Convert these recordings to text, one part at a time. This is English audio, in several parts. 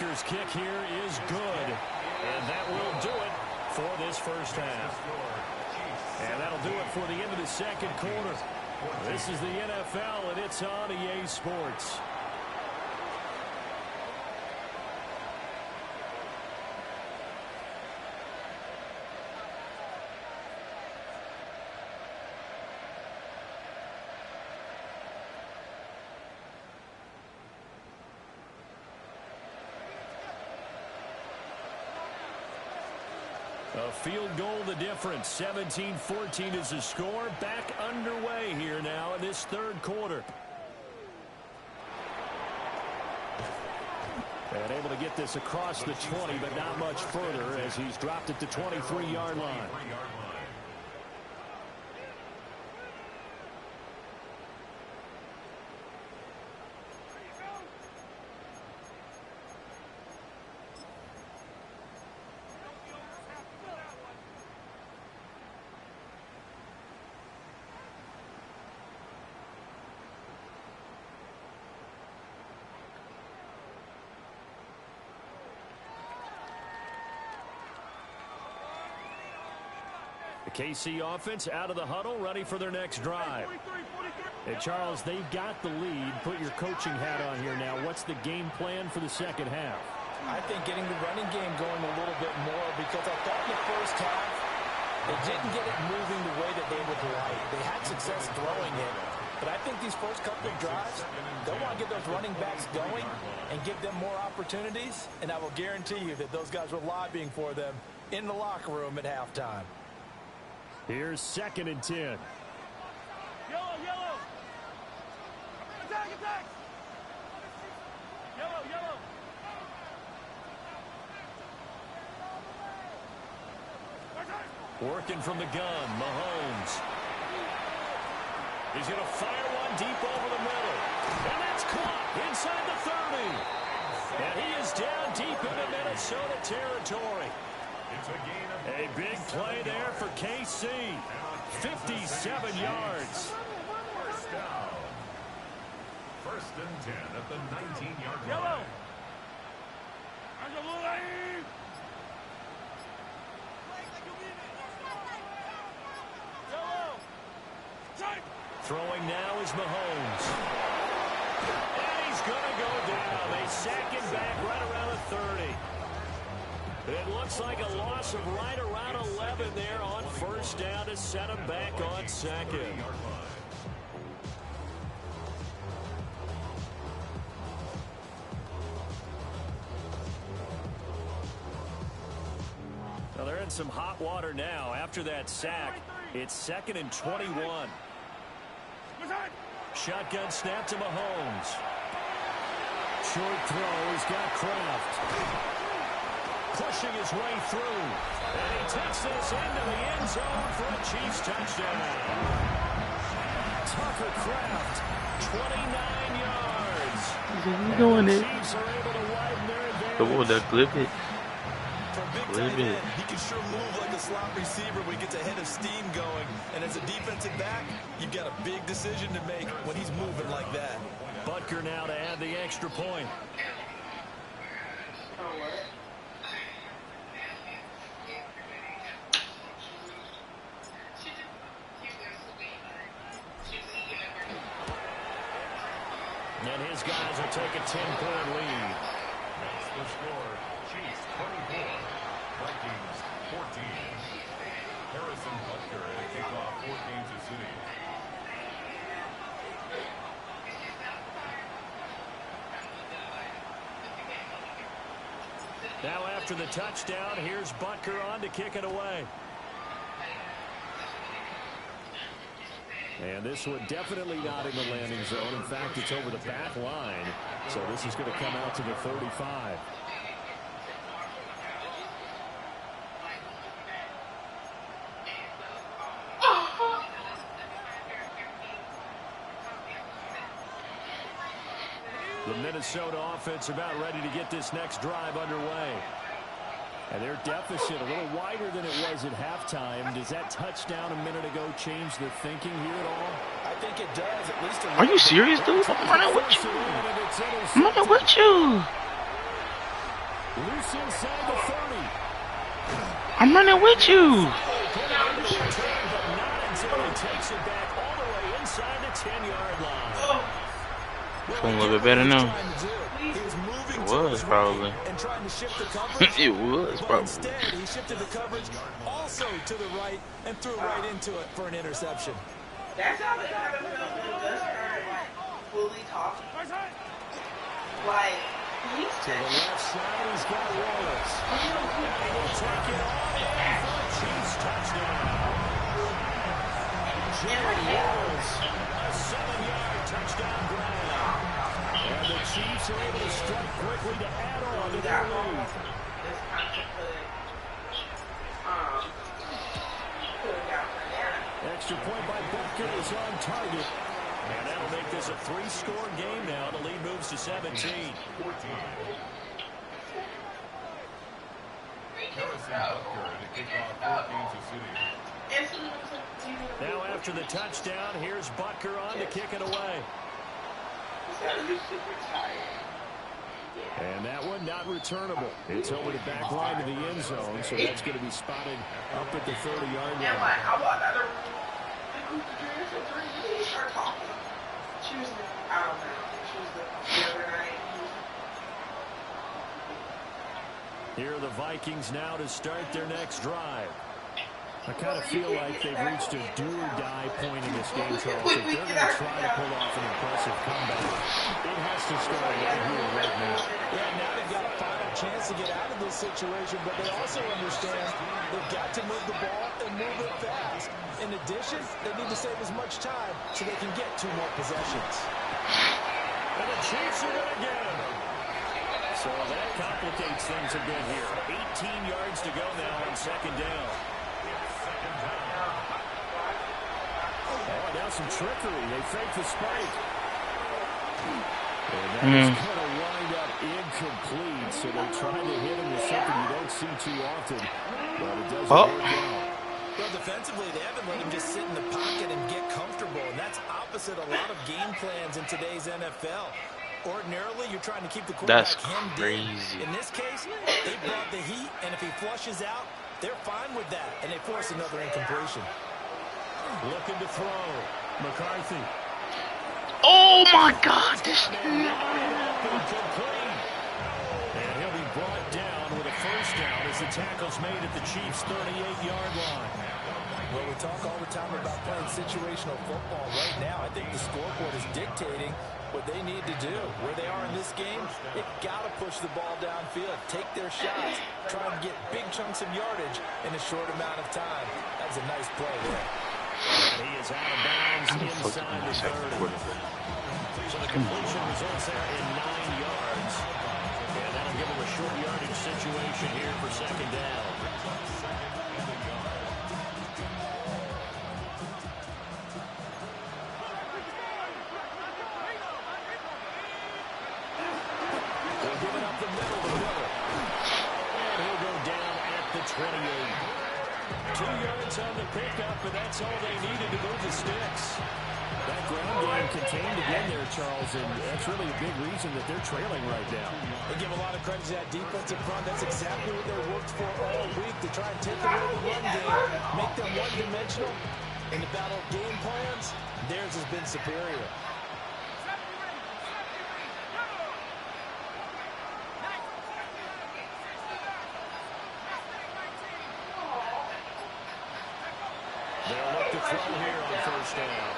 Rutgers kick here is good. And that will do it for this first half. And that'll do it for the end of the second quarter. This is the NFL, and it's on EA Sports. A field goal the difference. 17-14 is the score. Back underway here now in this third quarter. And able to get this across the 20, but not much further as he's dropped it to 23-yard line. The KC offense out of the huddle, ready for their next drive. And Charles, they've got the lead. Put your coaching hat on here now. What's the game plan for the second half? I think getting the running game going a little bit more, because I thought in the first half they didn't get it moving the way that they would like. They had success throwing it, but I think these first couple of drives, they'll want to get those running backs going and give them more opportunities, and I will guarantee you that those guys were lobbying for them in the locker room at halftime. Here's 2nd and 10. Yellow, yellow. Attack, attack. Yellow, yellow. Working from the gun, Mahomes. He's going to fire one deep over the middle. And that's caught inside the 30. And he is down deep into Minnesota territory. A big play there for KC. 57 yards. First down. 1st and 10 at the 19-yard line. Yellow. Throwing now is Mahomes. And he's going to go down. They sack him back right around the 30. It looks like a loss of right around 11 there on first down to set him back on second. Well, they're in some hot water now after that sack. It's 2nd and 21. Shotgun snap to Mahomes. Short throw. He's got Kraft. Pushing his way through. And he takes this into the end zone for a Chiefs touchdown. Tucker Kraft, 29 yards. Doing it. Chiefs are able to widen their advantage. Come on, now clip it. Clip it. He can sure move like a slot receiver when he gets a head of steam going. And as a defensive back, you've got a big decision to make when he's moving like that. Butker now to add the extra point. And his guys will take a 10-point lead. That's the score. Chiefs 24, Vikings 14. Harrison Butker at kickoff for Kansas City. Now after the touchdown, here's Butker on to kick it away. And this one definitely not in the landing zone. In fact, it's over the back line. So this is going to come out to the 35. The Minnesota offense about ready to get this next drive underway. And their deficit a little wider than it was at halftime. Does that touchdown a minute ago change the thinking here at all? I think it does, at least a Are you serious, dude? I'm running with you. I'm running with you. Loose inside the 30. I'm running with you. But not until he takes it back all the way inside the 10-yard line. Feeling a little bit better now. It was probably. It was probably. Instead, he shifted the coverage also to the right and threw right into it for an interception. That's how the NFL just started like fully talking. Like he's to the left side, he's got Wallace. And he'll take it all in for a Chiefs touchdown. Jared Wallace, a 7-yard touchdown grab. And the Chiefs are able to strike quickly to add on to their lead. Extra point by Butker is on target. And that'll make this a 3-score game now. The lead moves to 17. Now after the touchdown, here's Butker on to kick it away. And that one not returnable. It's over the back line of the end zone, so that's going to be spotted up at the 30-yard line. How about that? She was, I don't know. She was the other night. Here are the Vikings now to start their next drive. I kind of feel like they've reached a do-or-die point in this game, Charles. If they're going to try to pull off an impressive comeback, it has to start right here, right now. Yeah, now they've got a final chance to get out of this situation, but they also understand they've got to move the ball and move it fast. In addition, they need to save as much time so they can get 2 more possessions. And the Chiefs are going to get him. So that complicates things a bit here. 18 yards to go now on second down. Oh, now some trickery. They fake the spike. And that is going to wind up incomplete. So they're trying to hit him with something you don't see too often. But it doesn't work out. Well, defensively, they haven't let him just sit in the pocket and get comfortable. And that's opposite a lot of game plans in today's NFL. Ordinarily, you're trying to keep the quarterback hemmed in. In this case, they brought the heat, and if he flushes out, they're fine with that, and they force another incompletion. Looking to throw. McCarthy. Oh, my God. This... And he'll be brought down with a first down as the tackle's made at the Chiefs' 38-yard line. Well, we talk all the time about playing situational football. Right now, I think the scoreboard is dictating what they need to do. Where they are in this game, they've got to push the ball downfield, take their shots, try and get big chunks of yardage in a short amount of time. That's a nice play there. And he is out of bounds inside the 30. So the completion results there in 9 yards. And that'll give him a short yardage situation here for second down. They're giving up the middle to Miller. And he'll go down at the 28. 2 yards on the pickup, but that's all they needed to move the sticks. That ground game contained again there, Charles, and that's really a big reason that they're trailing right now. They give a lot of credit to that defensive front. That's exactly what they worked for all week, to try and take away the run game, make them one-dimensional. In the battle of game plans, theirs has been superior. They'll look to throw here on first down.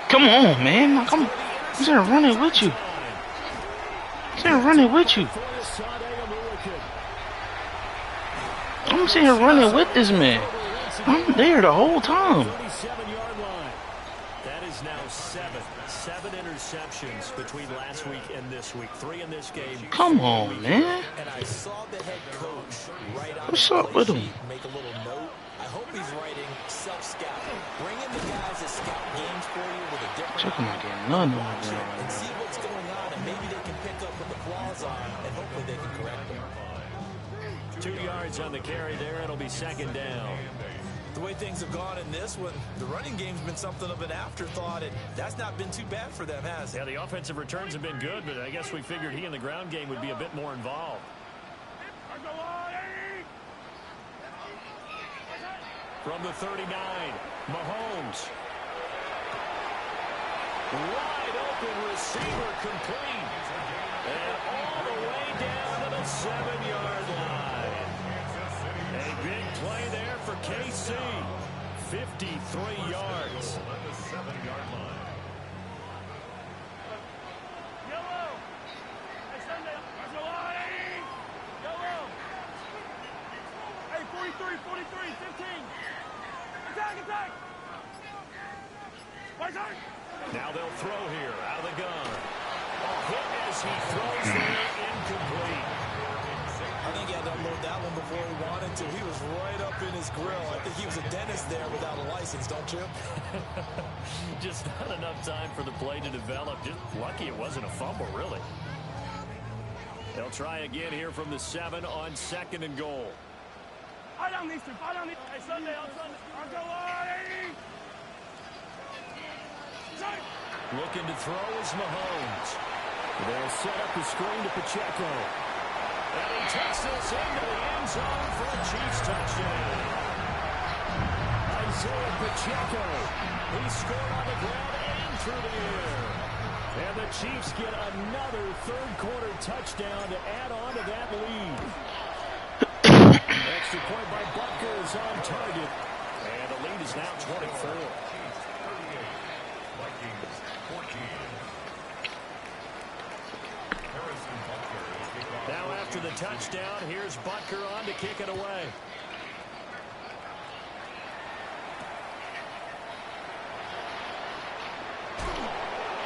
Come on, man. Like I'm sitting here running with you. I'm sitting here running with you. I'm sitting here running with this man. I'm there the whole time. 37-yard line. That is now 7 interceptions between last week and this week. 3 in this game. Come on, man. And I saw the head coach right on What's the up play with him? sheet make a little note. I hope he's writing self-scouting. Bring in the guys that scout games for you with a different Check him out, getting none of watch it them. and see what's going on, and maybe they can pick up what the flaws are, and hopefully they can correct them. 2 yards on the carry there. It'll be second down. The way things have gone in this one, the running game's been something of an afterthought, and that's not been too bad for them, has it? Yeah, the offensive returns have been good, but I guess we figured he in the ground game would be a bit more involved. From the 39, Mahomes. Wide open receiver complete. And all the way down to the 7-yard line. A big play there for KC. 53 yards. At the 7-yard line. Yellow. Hey, Sunday. Hey, yellow. Hey, 43, 43, 15. Attack. Now they'll throw here out of the gun. A hit as he throws there, incomplete. I think he had to unload that one before he wanted to. He was right up in his grill. I think he was a dentist there without a license, don't you? Just not enough time for the play to develop. Just lucky it wasn't a fumble, really. They'll try again here from the 7 on 2nd and goal. I don't need to. Hey, Sunday, on Sunday. I'll go on. Looking to throw is Mahomes. They'll set up the screen to Pacheco. And he takes this into the end zone for a Chiefs touchdown. Isaiah Pacheco. He scored on the ground and through the air. And the Chiefs get another third-quarter touchdown to add on to that lead. Extra point by Butker is on target. And the lead is now 24. Vikings 14. Harrison Butker is kicked off. Now after the touchdown, here's Butker on to kick it away.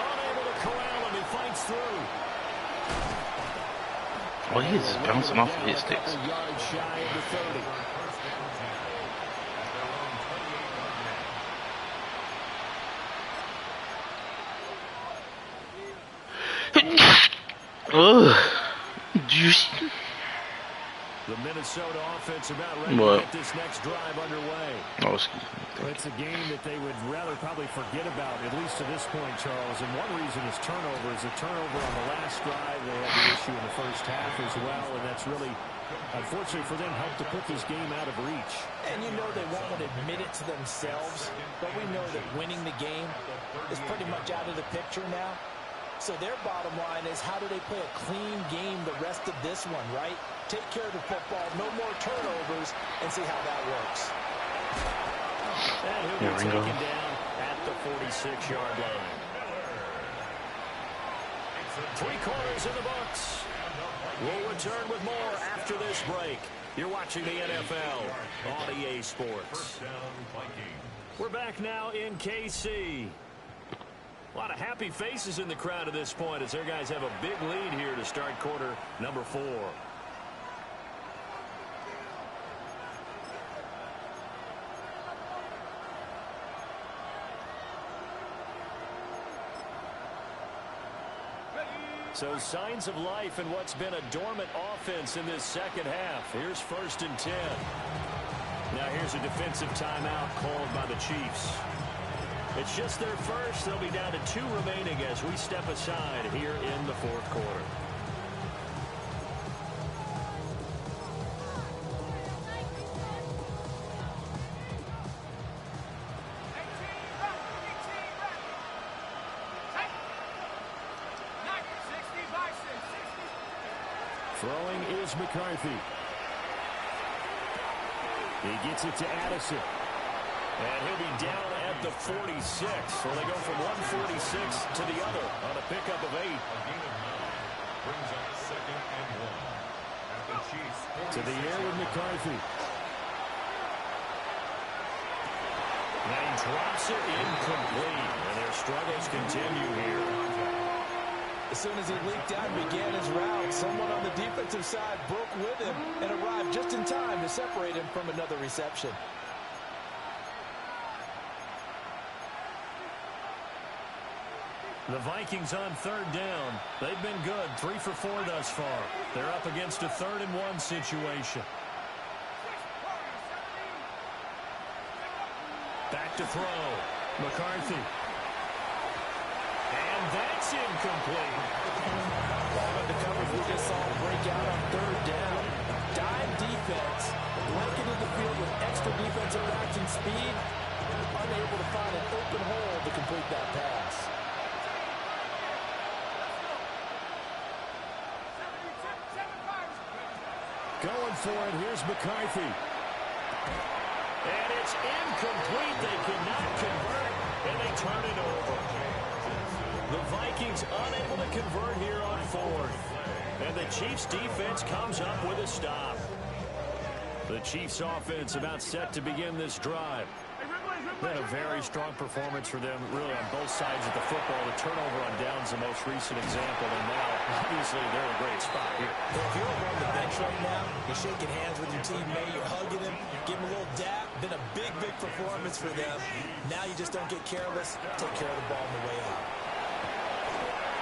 Unable to corral him, he fights through. Oh, he's just bouncing off of his sticks. A yard shy of the 30. Ugh. Juicy. The Minnesota offense about ready to get this next drive underway. Oh, excuse me. It's a game that they would rather probably forget about, at least to this point, Charles. And one reason is turnovers. A turnover on the last drive. They had the issue in the first half as well, and that's really, unfortunately for them, helped to put this game out of reach. And you know they won't admit it to themselves, but we know that winning the game is pretty much out of the picture now. So their bottom line is, how do they play a clean game the rest of this one, right? Take care of the football, no more turnovers, and see how that works. And he'll be taken down at the 46-yard line. 3 quarters in the books. We'll return with more after this break. You're watching the NFL on EA Sports. We're back now in KC. A lot of happy faces in the crowd at this point as their guys have a big lead here to start quarter number 4. So signs of life in what's been a dormant offense in this second half. Here's 1st and 10. Now here's a defensive timeout called by the Chiefs. It's just their first. They'll be down to 2 remaining as we step aside here in the 4th quarter. Throwing is McCarthy. He gets it to Addison. And he'll be down at the 46. So they go from 146 to the other on a pickup of 8. Brings up 2nd and 1. At the Chiefs. To the air with McCarthy. Now he drops it incomplete. And their struggles continue here. As soon as he leaked out and began his route, someone on the defensive side broke with him and arrived just in time to separate him from another reception. The Vikings on 3rd down. They've been good. 3 for 4 thus far. They're up against a 3rd and 1 situation. Back to throw. McCarthy. And that's incomplete. The coverage we just saw break out on third down. Dime defense, blanketed the field with extra defensive backs and speed, unable to find an open hole to complete that pass. Going for it. Here's McCarthy. And it's incomplete. They cannot convert, and they turn it over. The Vikings unable to convert here on fourth. And the Chiefs defense comes up with a stop. The Chiefs offense about set to begin this drive. Been a very strong performance for them, really, on both sides of the football. The turnover on downs the most recent example, and now, obviously, they're in a great spot here. Well, if you're over on the bench right now, you're shaking hands with your teammate, you're hugging him, giving him a little dap. Been a big, big performance for them. Now you just don't get careless. Take care of the ball on the way out.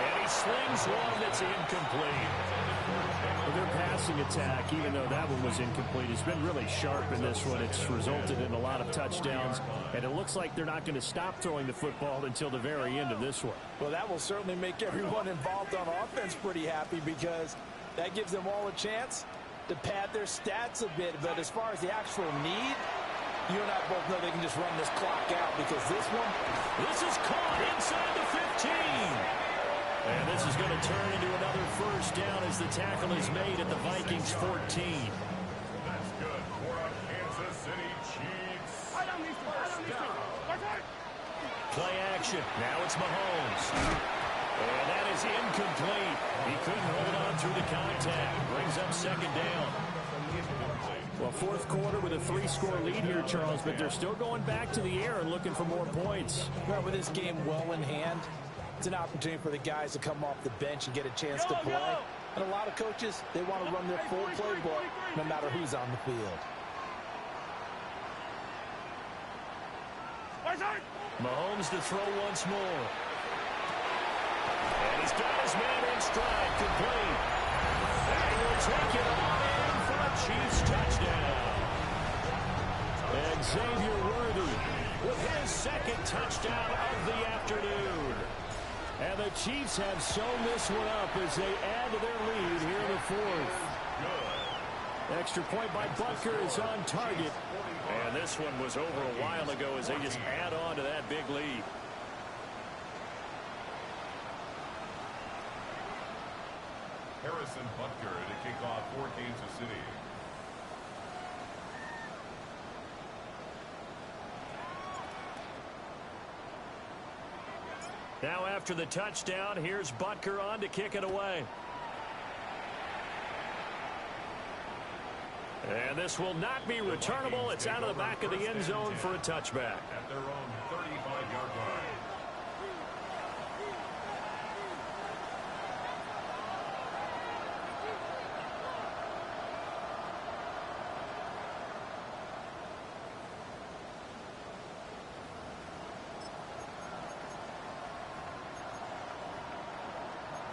And he slings one that's incomplete. Well, their passing attack, even though that one was incomplete, has been really sharp in this one. It's resulted in a lot of touchdowns, and it looks like they're not going to stop throwing the football until the very end of this one. Well, that will certainly make everyone involved on offense pretty happy because that gives them all a chance to pad their stats a bit. But as far as the actual need, you and I both know they can just run this clock out because this is caught inside the 15. And this is going to turn into another first down as the tackle is made at the Vikings 14. That's good for a Kansas City Chiefs. Play action. Now it's Mahomes. And that is incomplete. He couldn't hold on through the contact. Brings up second down. Well, fourth quarter with a 3-score lead here, Charles, but they're still going back to the air and looking for more points. Well, with this game well in hand, it's an opportunity for the guys to come off the bench and get a chance to play. And a lot of coaches, they want to run their full playbook no matter who's on the field. Mahomes to throw once more. And he's got his man in stride, complete. And he'll take it on in for a Chiefs touchdown. And Xavier Worthy with his second touchdown of the afternoon. And the Chiefs have sewn this one up as they add to their lead here in the fourth. Extra point by Butker is on target. And this one was over a while ago as they just add on to that big lead. Harrison Butker to kick off for Kansas City. Now after the touchdown, here's Butker on to kick it away. And this will not be returnable. It's out of the back of the end zone for a touchback. At their own 35-yard line.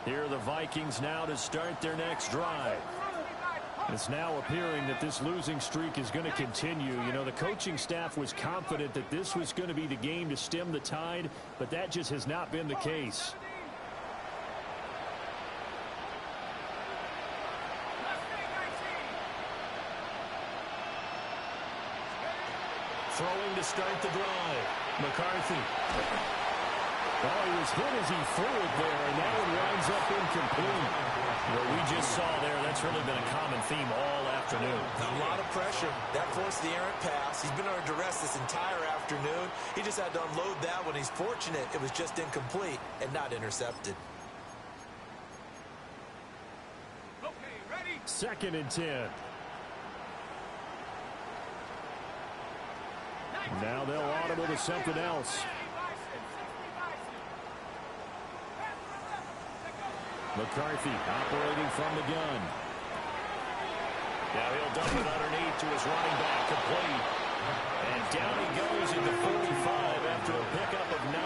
Here are the Vikings now to start their next drive. It's now appearing that this losing streak is going to continue. You know, the coaching staff was confident that this was going to be the game to stem the tide, but that just has not been the case. Throwing to start the drive. McCarthy. Oh, he was hit as he threw it there, and that one winds up incomplete. What we just saw there, that's really been a common theme all afternoon. A lot of pressure. That forced the errant pass. He's been under duress this entire afternoon. He just had to unload that one. He's fortunate it was just incomplete and not intercepted. Okay, ready? 2nd and 10. Now they'll audible to something else. McCarthy operating from the gun. Now he'll dump it underneath to his running back, complete. And down he goes at the 45 after a pickup of 9.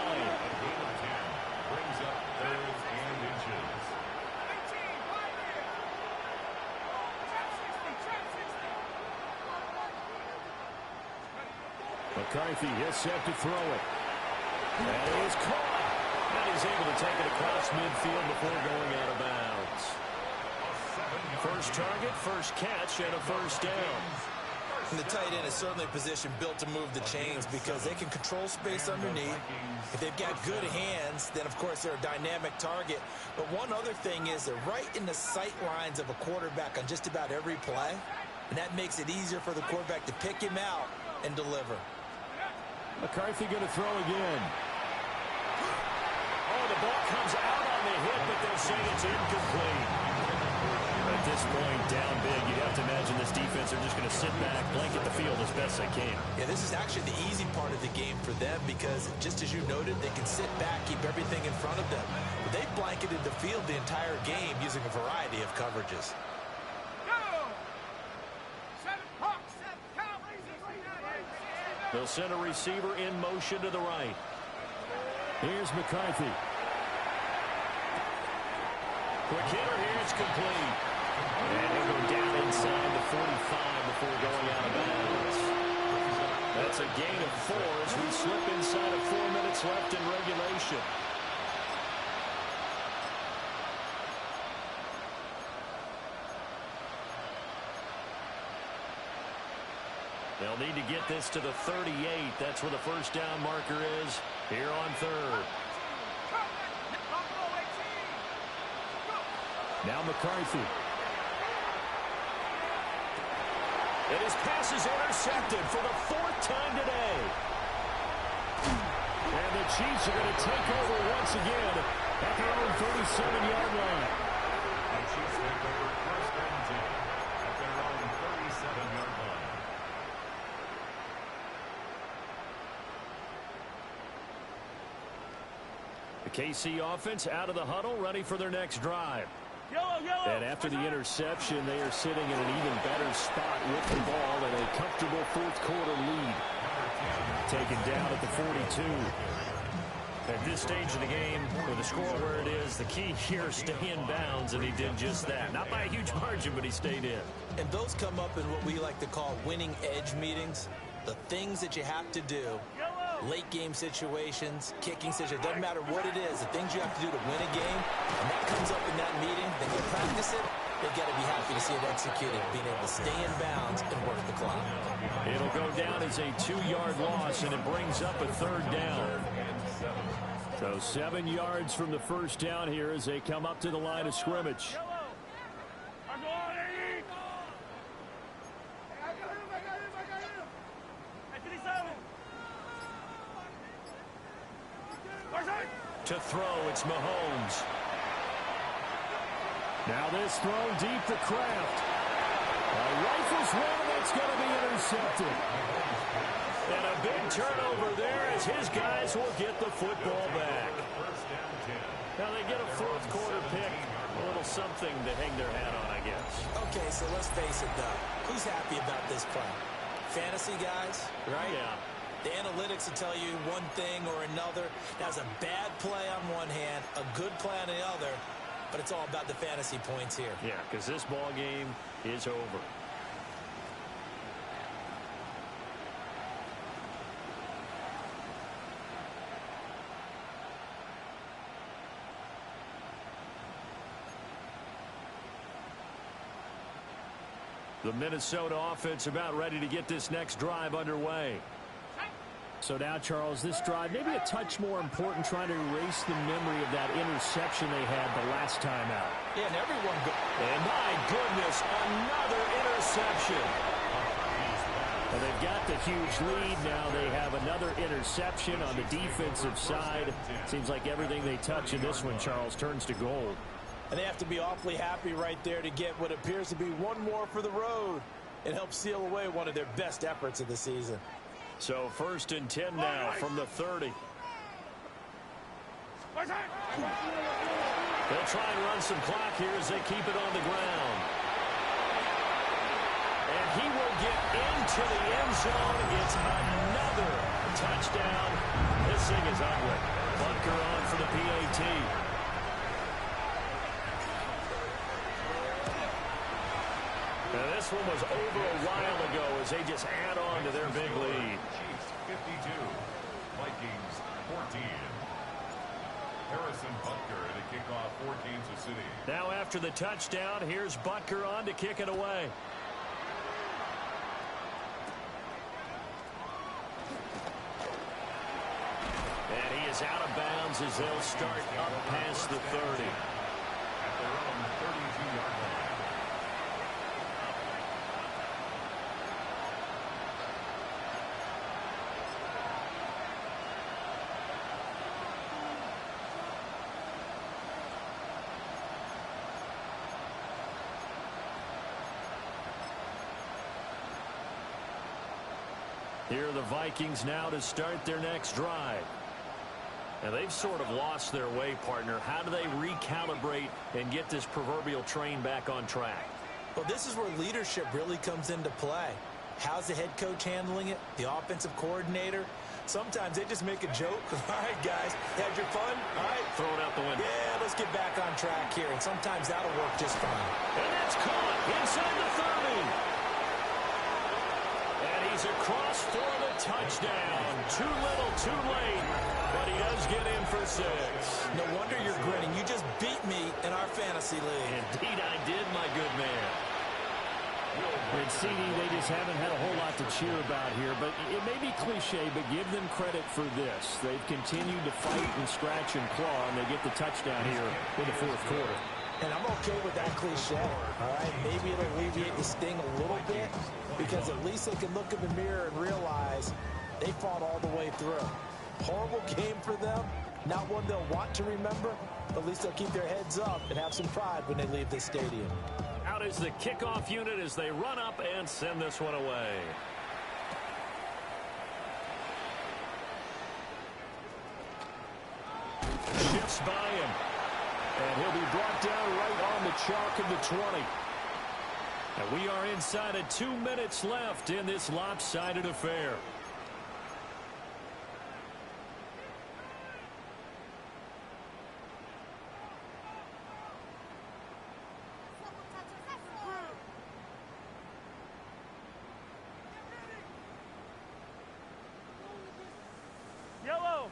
Brings up 3rd and inches. McCarthy is set to throw it. That is caught. And he's able to take it across midfield before going out of bounds. First target, first catch, and a first down. And the tight end is certainly a position built to move the chains because they can control space underneath. If they've got good hands, then, of course, they're a dynamic target. But one other thing is they're right in the sight lines of a quarterback on just about every play. And that makes it easier for the quarterback to pick him out and deliver. McCarthy going to throw again. Oh, the ball comes out on the hit, but they'll say it's incomplete. At this point, down big, you'd have to imagine this defense are just going to sit back, blanket the field as best they can. Yeah, this is actually the easy part of the game for them because, just as you noted, they can sit back, keep everything in front of them. But they've blanketed the field the entire game using a variety of coverages. They'll send a receiver in motion to the right. Here's McCarthy. Quick hitter here, it's complete. And he'll go down inside the 45 before going out of bounds. That's a gain of 4 as we slip inside of 4 minutes left in regulation. They'll need to get this to the 38. That's where the first down marker is here on third. Now McCarthy. And his pass is intercepted for the 4th time today. And the Chiefs are going to take over once again at their own 37-yard line. The Chiefs take over first and 10 at their own 37-yard line. The KC offense out of the huddle, ready for their next drive. And after the interception, they are sitting in an even better spot with the ball and a comfortable 4th quarter lead. Taken down at the 42. At this stage of the game, with the score where it is, the key here is stay in bounds, and he did just that. Not by a huge margin, but he stayed in. And those come up in what we like to call winning edge meetings. The things that you have to do, late game situations, kicking situations, doesn't matter what it is, the things you have to do to win a game, and that comes up in that meeting, then you practice it, they've got to be happy to see it executed, being able to stay in bounds and work the clock. It'll go down as a 2-yard loss, and it brings up a 3rd down. So 7 yards from the first down here as they come up to the line of scrimmage. To throw, it's Mahomes. Now this throw deep to Kraft. Rifles one, that's going to be intercepted. And a big turnover there as his guys will get the football back. Now they get a 4th quarter pick. A little something to hang their hat on, I guess. Okay, so let's face it, though. Who's happy about this play? Fantasy guys, right? Yeah. The analytics will tell you one thing or another. That's a bad play on one hand, a good play on the other, but it's all about the fantasy points here. Yeah, because this ball game is over. The Minnesota offense about ready to get this next drive underway. So now, Charles, this drive maybe a touch more important, trying to erase the memory of that interception they had the last time out. Yeah, and everyone and my goodness, another interception. Well, they've got the huge lead. Now they have another interception on the defensive side. Seems like everything they touch in this one, Charles, turns to gold. And they have to be awfully happy right there to get what appears to be one more for the road. It helps seal away one of their best efforts of the season. So 1st and 10 now from the 30. They'll try and run some clock here as they keep it on the ground. And he will get into the end zone. It's another touchdown. This thing is ugly. Butker on for the PAT. Now this one was over a while ago as they just add on to their big lead. Vikings 14. Harrison Butker to kick off for Kansas City. Now after the touchdown, here's Butker on to kick it away. And he is out of bounds as they'll start up past the 30. At their own 32-yard line. Here are the Vikings now to start their next drive. And they've sort of lost their way, partner. How do they recalibrate and get this proverbial train back on track? Well, this is where leadership really comes into play. How's the head coach handling it? The offensive coordinator? Sometimes they just make a joke. All right, guys, had your fun? All right. Throw it out the window. Yeah, let's get back on track here. And sometimes that'll work just fine. And that's caught inside the 30. And he's across for the touchdown. Too little, too late. But he does get in for 6. No wonder you're grinning. You just beat me in our fantasy league. Indeed I did, my good man. And CD, they just haven't had a whole lot to cheer about here. But it may be cliche, but give them credit for this. They've continued to fight and scratch and claw, and they get the touchdown here in the fourth quarter. And I'm okay with that cliche, all right? Maybe it'll alleviate the sting a little bit because at least they can look in the mirror and realize they fought all the way through. Horrible game for them, not one they'll want to remember, but at least they'll keep their heads up and have some pride when they leave this stadium. Out is the kickoff unit as they run up and send this one away. Shifts by him. And he'll be brought down right on the chalk of the 20. And we are inside of 2 minutes left in this lopsided affair. Yellow.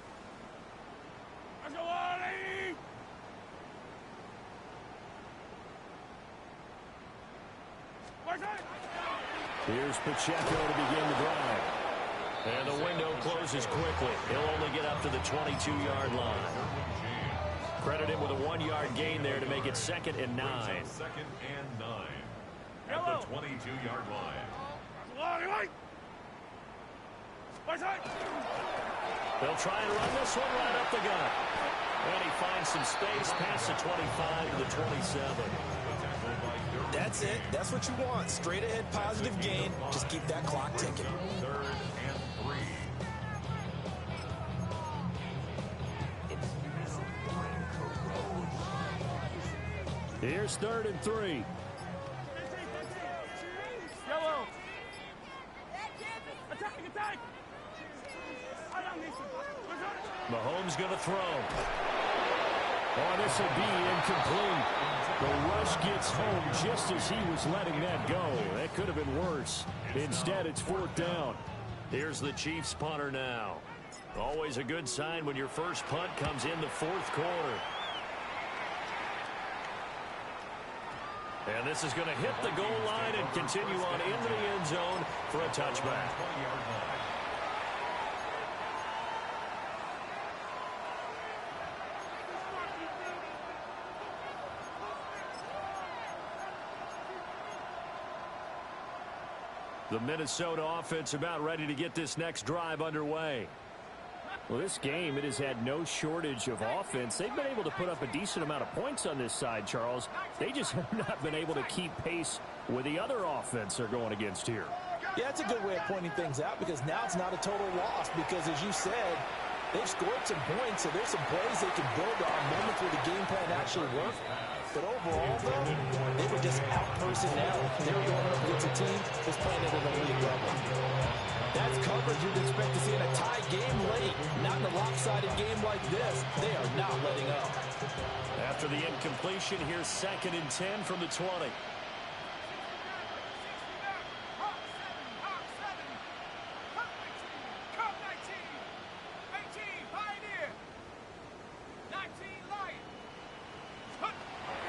Agawani. Here's Pacheco to begin the drive. And the window closes quickly. He'll only get up to the 22-yard line. Credit him with a 1-yard gain there to make it 2nd and 9. 2nd and 9 at the 22-yard line. They'll try and run this one right up the gut. And he finds some space past the 25 to the 27. That's it. That's what you want. Straight ahead positive gain. Just keep that clock ticking. 3rd and 3. Here's 3rd and 3. Yellow. Attack. Mahomes going to throw. Oh, this will be incomplete. The rush gets home just as he was letting that go. That could have been worse. Instead, it's 4th down. Here's the Chiefs punter now. Always a good sign when your first punt comes in the 4th quarter. And this is going to hit the goal line and continue on into the end zone for a touchback. 20-yard line. The Minnesota offense about ready to get this next drive underway. Well, this game, it has had no shortage of offense. They've been able to put up a decent amount of points on this side, Charles. They just have not been able to keep pace with the other offense they're going against here. Yeah, that's a good way of pointing things out because now it's not a total loss because, as you said, they've scored some points, so there's some plays they can build on, moments where the game plan actually worked. But overall, though, they were just out-personnel. They were going up against a team that's playing at an elite level. That's coverage you'd expect to see in a tie game late. Not in a lopsided game like this. They are not letting up. After the incompletion, here's 2nd and 10 from the 20.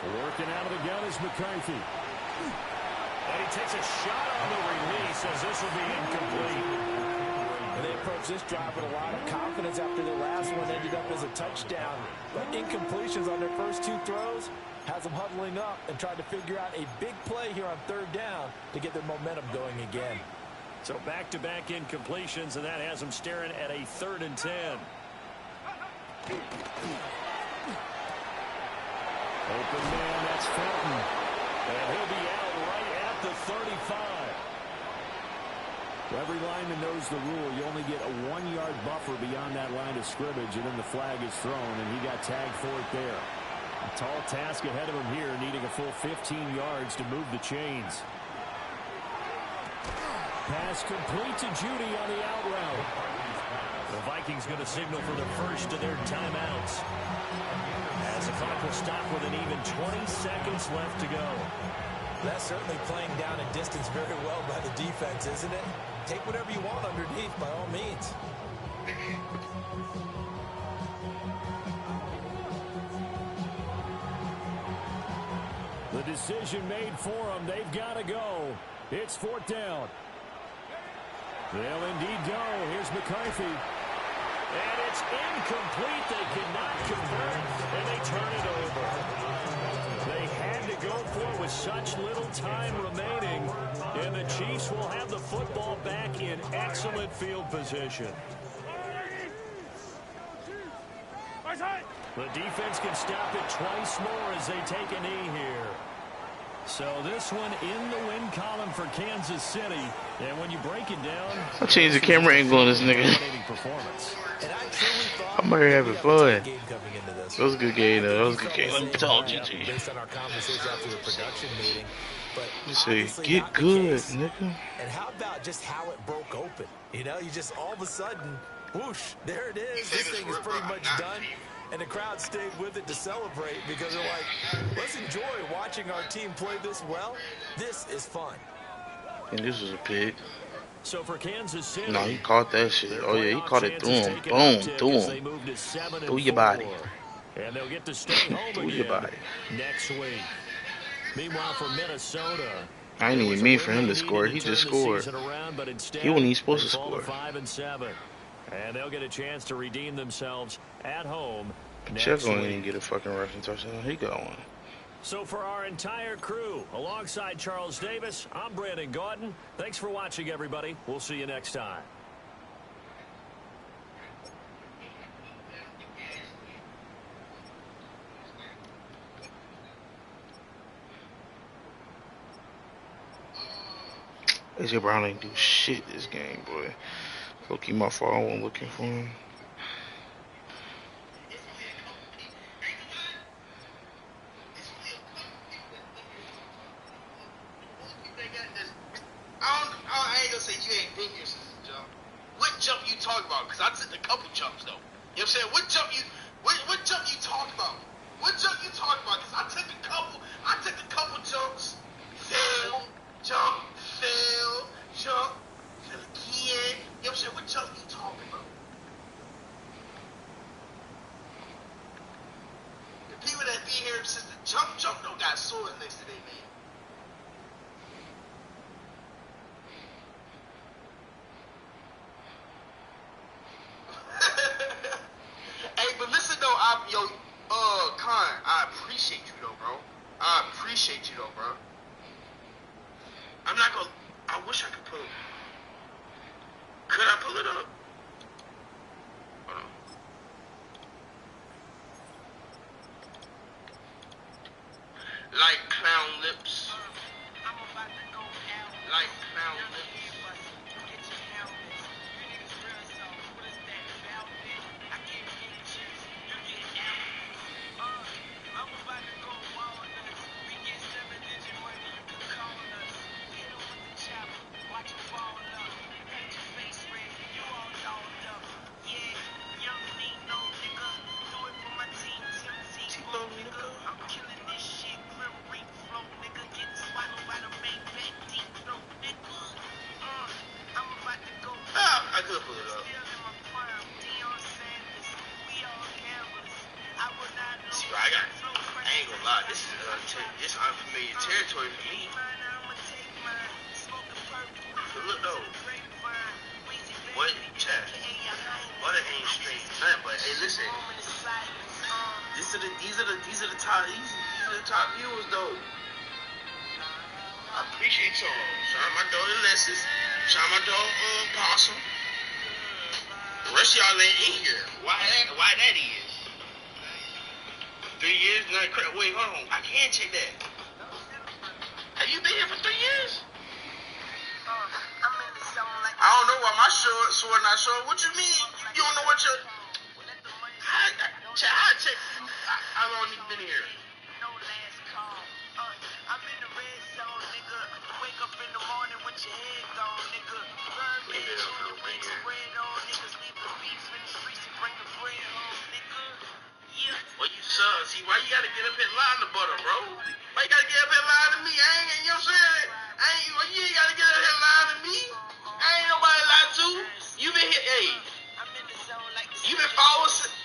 Working out of the gun is McCarthy. And he takes a shot on the release as this will be incomplete. And they approach this drive with a lot of confidence after their last one ended up as a touchdown. But incompletions on their first 2 throws has them huddling up and trying to figure out a big play here on 3rd down to get their momentum going again. So back-to-back incompletions, and that has them staring at a 3rd and 10. Open man, that's Felton. And he'll be out right at the 35. Every lineman knows the rule. You only get a 1-yard buffer beyond that line of scrimmage, and then the flag is thrown, and he got tagged for it there. A tall task ahead of him here, needing a full 15 yards to move the chains. Pass complete to Judy on the out route. The Vikings going to signal for the first of their timeouts. As the clock will stop with an even 20 seconds left to go. That's certainly playing down a distance very well by the defense, isn't it? Take whatever you want underneath, by all means. The decision made for them. They've got to go. It's 4th down. They'll indeed go. Here's McCarthy. And it's incomplete. They cannot convert, and they turn it over. They had to go for it with such little time remaining, and the Chiefs will have the football back in excellent field position. The defense can stop it twice more as they take a knee here. So this one in the win column for Kansas City. And when you break it down, I'll change the camera angle on this nigga. I'm already having fun. That was a good game, though. That was a good game. Let me tell you, G. You say, get good, nigga. And how about just how it broke open? You know, you just all of a sudden, whoosh, there it is. This thing is pretty much done. And the crowd stayed with it to celebrate because they're like, let's enjoy watching our team play this well. This is fun. And this was a pick. So for Kansas City, No, he caught that shit. Oh, yeah, he caught it through him. Boom, through him. Through your body. And they'll get to stay home Through your body. next week. Meanwhile, for Minnesota, I ain't even mean for him to score. He just scored. He wasn't even supposed to score. 5-7. And they'll get a chance to redeem themselves at home. Check on him and get a fucking rushing touchdown. He got one. So for our entire crew, alongside Charles Davis, I'm Brandon Gaudin. Thanks for watching, everybody. We'll see you next time. AJ Brown ain't do shit this game, boy. Look, my fault. I wasn't looking for him. I ain't gonna say you ain't been here since the jump. What jump you talking about? Because I took a couple jumps though. You know what I'm saying? What jump you talking about? What jump you talking about? Because I took a couple jumps. Fail, jump, fail, jump, fail again. You know what I'm saying? What jump you talking about? The people that be here since the jump don't got swords next to their name. Hey, but listen though, Con, I appreciate you though, bro. I'm not gonna. I wish I could pull. Could I pull it up? Hold on. Like clown lips. Like clown lips. It's unfamiliar territory for me. But look though, what chat? What ain't straight nothing. But hey, listen, these are the top viewers though. I appreciate y'all. Shout out my dog Alexis. Shout out my dog Possum. The rest of y'all ain't in here. Why that is? 3 years? Not crap. Wait, hold on. I can't check that. Have you been here for 3 years? I don't know why my sword not showing. What you mean? You don't know what your... I check. How long you been here? I'm in the red zone, nigga. Wake up in the morning with your head gone, nigga. Burn red, shooting wings and red on, niggas. Leave the beef in the streets and bring the bread home, nigga. Yeah. Well, you suck. See, why you gotta get up here lying to butter, bro? Why you gotta get up here lying to me? You know what I'm saying? You ain't gotta get up here lying to me. I ain't nobody lied to. You been here, hey. You been following.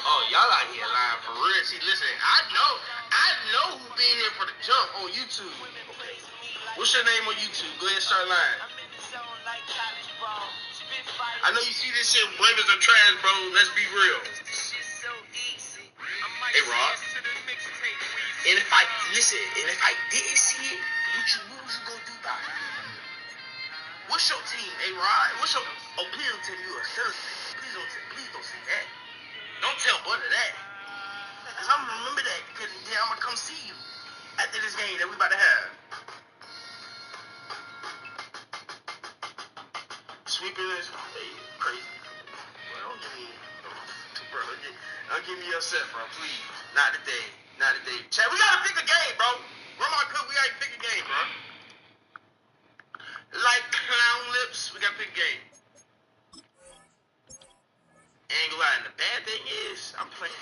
Oh, y'all out here lying for real. See, listen, I know who been here for the jump on YouTube. Okay. What's your name on YouTube? Go ahead and start lying. I know you see this shit, blameless or trash, bro. Let's be real. Hey, Rob. And if I didn't see it, what you gonna do about it? What's your team? Hey, Rod. What's your... Oh, please don't tell me you're a Steelers fan. Please don't say that. Don't tell Butter that. Because I'm going to remember that. Because then I'm going to come see you after this game that we about to have. Sweeping is crazy. Well, don't give me upset, bro. Please. Not today. Chad, we got to pick a game, bro. Grandma Cook, we got to pick a game, bro. Like clown lips, we got to pick a game. Ain't gonna lie, and the bad thing is, I'm playing.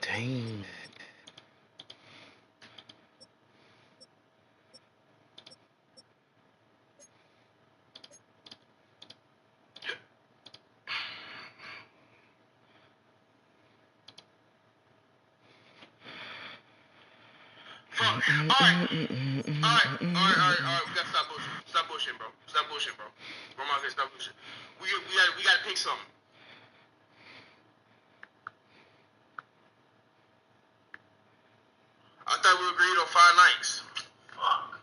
Dang. Alright. We gotta stop bullshitting, bro. Grandma, stop bullshit. We gotta pick something. I thought we agreed on 5 nights. Fuck.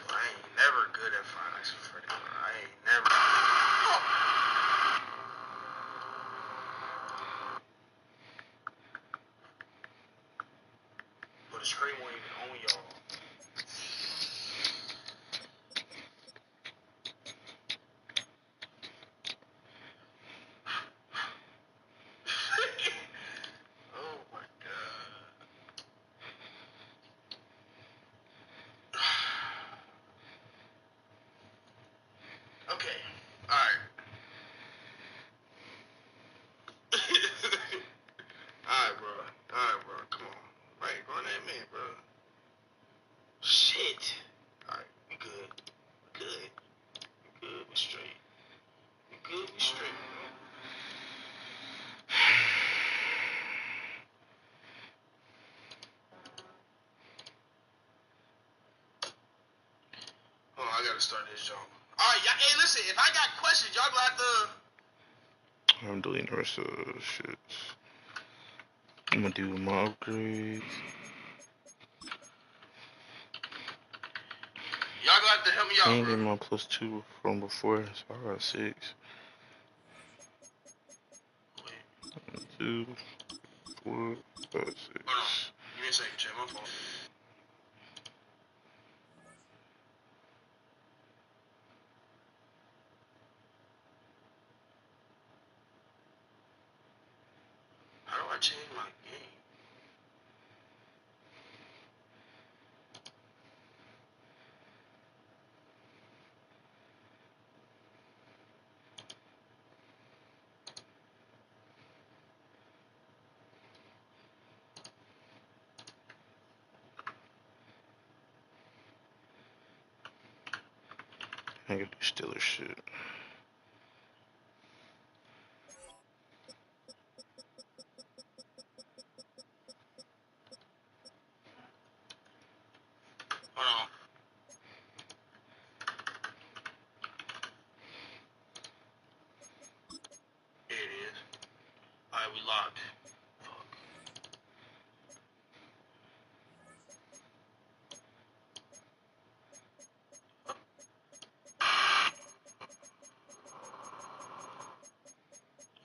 I ain't never good at 5 nights for Freddy. I ain't never. But the screen won't even own y'all. Oh my god. Okay. Alright. Alright, bro. Come on. Right, go on that man, bro. Shit. Alright, we good. We straight. We straight, bro. Oh, I gotta start this jump. Alright, hey, listen, if I got questions, y'all gonna have to... I'm deleting the rest of the shit. I'm gonna do my upgrades. Y'all gonna have to help me I out, ain't bro. getting my +2 from before, so I got 6. 2, 4, 5, 6. Hold on. Give me a second, check my phone. How do I change my game? I get this Steelers shit. Hold on. Here it is. Alright, we locked. Fuck.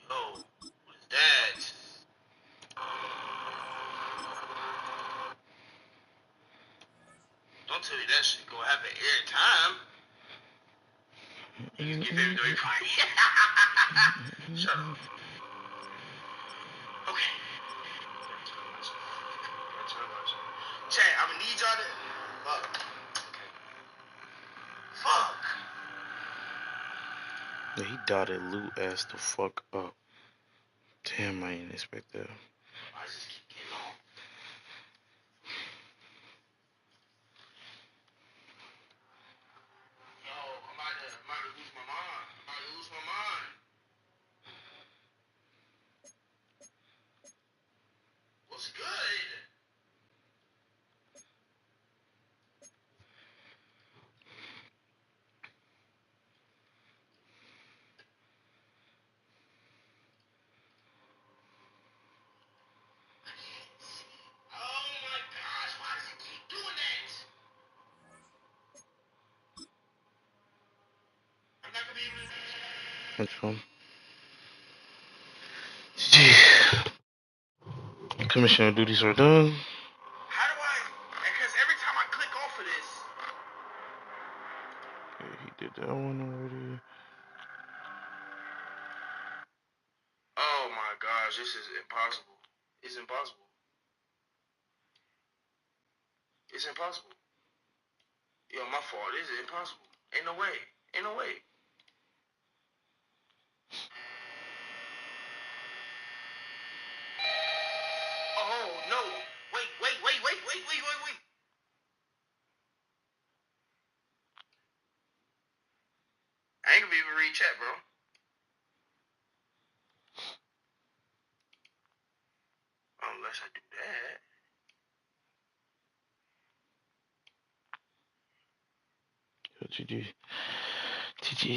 Yo, what is that? Don't tell me that shit gonna happen every time. Just give everybody Shut up. Okay. Chat, I'm gonna need y'all to. Fuck. Okay. Fuck. Yeah, he dotted Lou ass the fuck up. Damn, I didn't expect that. I just keep getting on. Yo, I'm about to lose my mind. I'm about to lose my mind. What's good? Oh my gosh, why does it keep doing that? I'm not gonna be able to. That's fun. Yeah. Commissioner duties are done. How do I? Because every time I click off of this. Yeah, he did that one already. Oh my gosh, this is impossible. It's impossible. It's impossible. Yo, my fault. This is impossible. Ain't no way. Ain't no way. Oh no. Wait. I ain't gonna be able to read chat, bro. Unless I do that. GG.